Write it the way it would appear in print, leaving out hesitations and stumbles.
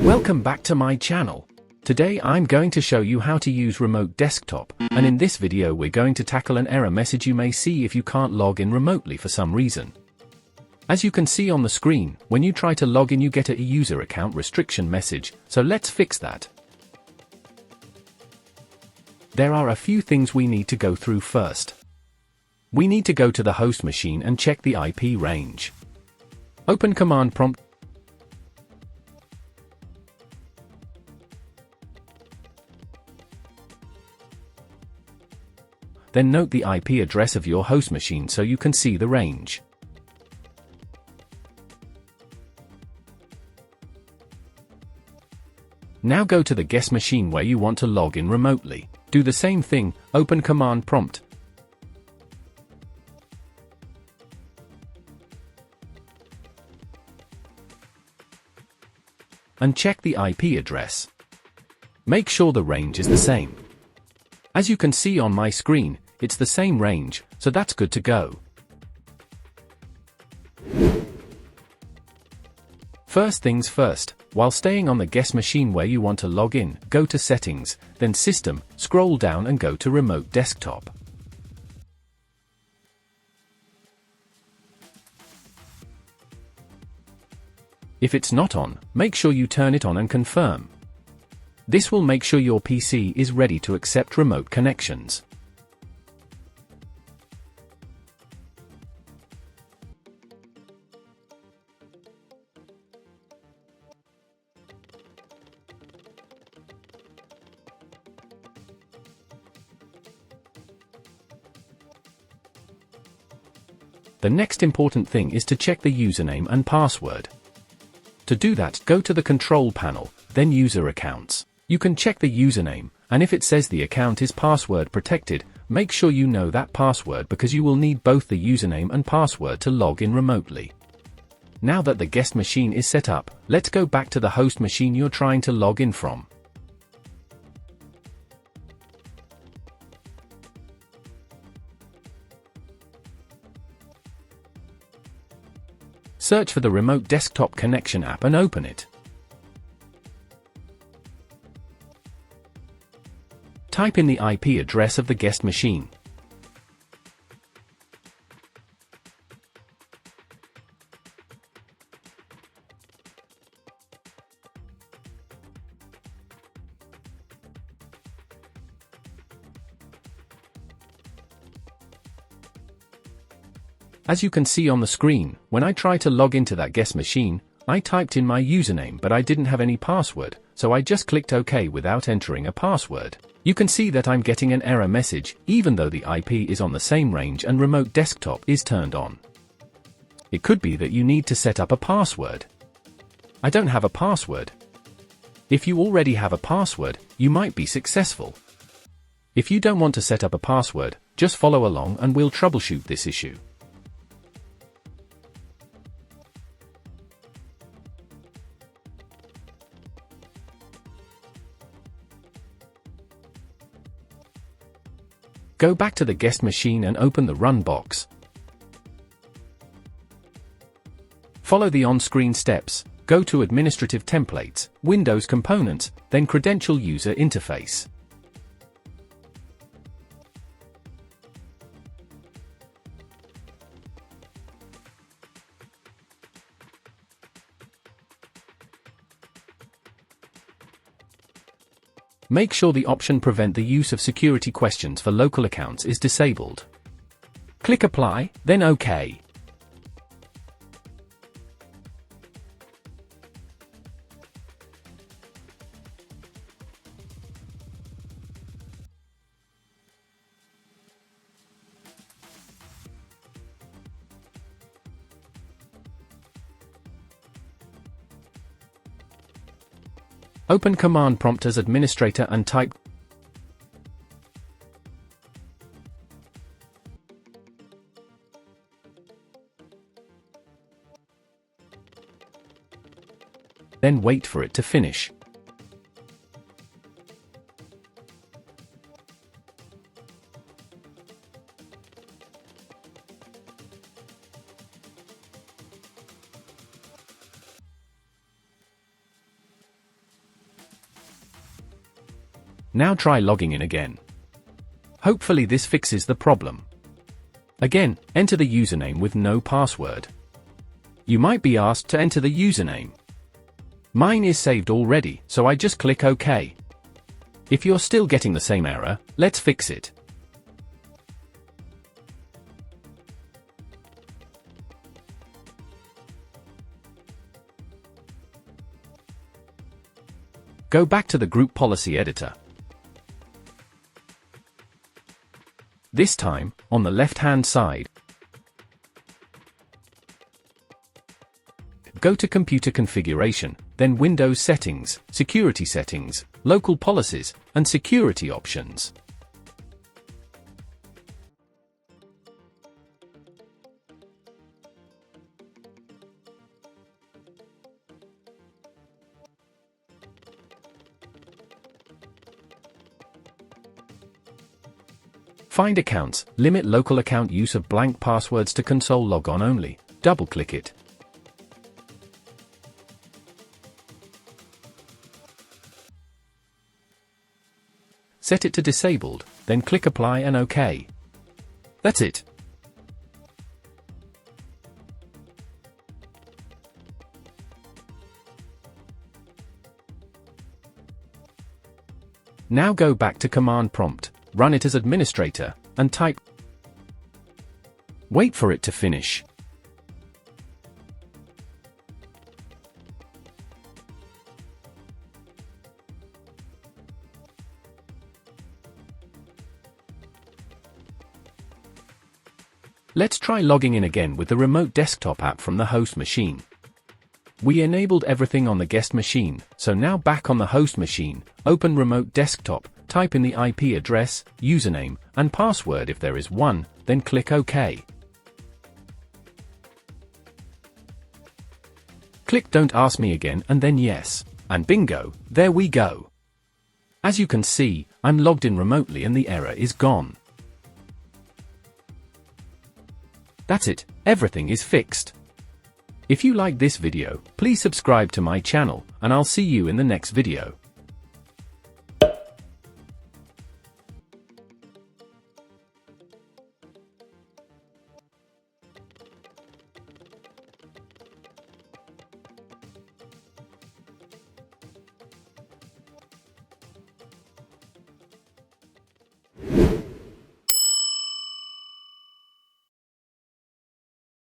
Welcome back to my channel. Today I'm going to show you how to use remote desktop, and in this video we're going to tackle an error message you may see if you can't log in remotely for some reason. As you can see on the screen, when you try to log in you get a user account restriction message, so let's fix that. There are a few things we need to go through first. We need to go to the host machine and check the IP range. Open command prompt. Then note the IP address of your host machine so you can see the range. Now go to the guest machine where you want to log in remotely. Do the same thing, open command prompt. And check the IP address. Make sure the range is the same. As you can see on my screen, it's the same range, so that's good to go. First things first, while staying on the guest machine where you want to log in, go to Settings, then System, scroll down and go to Remote Desktop. If it's not on, make sure you turn it on and confirm. This will make sure your PC is ready to accept remote connections. The next important thing is to check the username and password. To do that, go to the control panel, then User Accounts. You can check the username, and if it says the account is password protected, make sure you know that password because you will need both the username and password to log in remotely. Now that the guest machine is set up, let's go back to the host machine you're trying to log in from. Search for the Remote Desktop Connection app and open it. Type in the IP address of the guest machine. As you can see on the screen, when I tried to log into that guest machine, I typed in my username but I didn't have any password, so I just clicked OK without entering a password. You can see that I'm getting an error message, even though the IP is on the same range and remote desktop is turned on. It could be that you need to set up a password. I don't have a password. If you already have a password, you might be successful. If you don't want to set up a password, just follow along and we'll troubleshoot this issue. Go back to the guest machine and open the Run box. Follow the on-screen steps, go to Administrative Templates, Windows Components, then Credential User Interface. Make sure the option Prevent the use of security questions for local accounts is disabled. Click Apply, then OK. Open command prompt as administrator and type then wait for it to finish. Now try logging in again. Hopefully this fixes the problem. Again, enter the username with no password. You might be asked to enter the username. Mine is saved already, so I just click OK. If you're still getting the same error, let's fix it. Go back to the Group Policy Editor. This time, on the left-hand side, go to Computer Configuration, then Windows Settings, Security Settings, Local Policies, and Security Options. Find Accounts, limit local account use of blank passwords to console logon only. Double-click it. Set it to disabled, then click Apply and OK. That's it. Now go back to Command Prompt. Run it as administrator, and type. Wait for it to finish. Let's try logging in again with the remote desktop app from the host machine. We enabled everything on the guest machine, so now back on the host machine, open Remote Desktop, type in the IP address, username, and password if there is one, then click OK. Click Don't Ask Me Again and then Yes, and bingo, there we go. As you can see, I'm logged in remotely and the error is gone. That's it, everything is fixed. If you like this video, please subscribe to my channel, and I'll see you in the next video.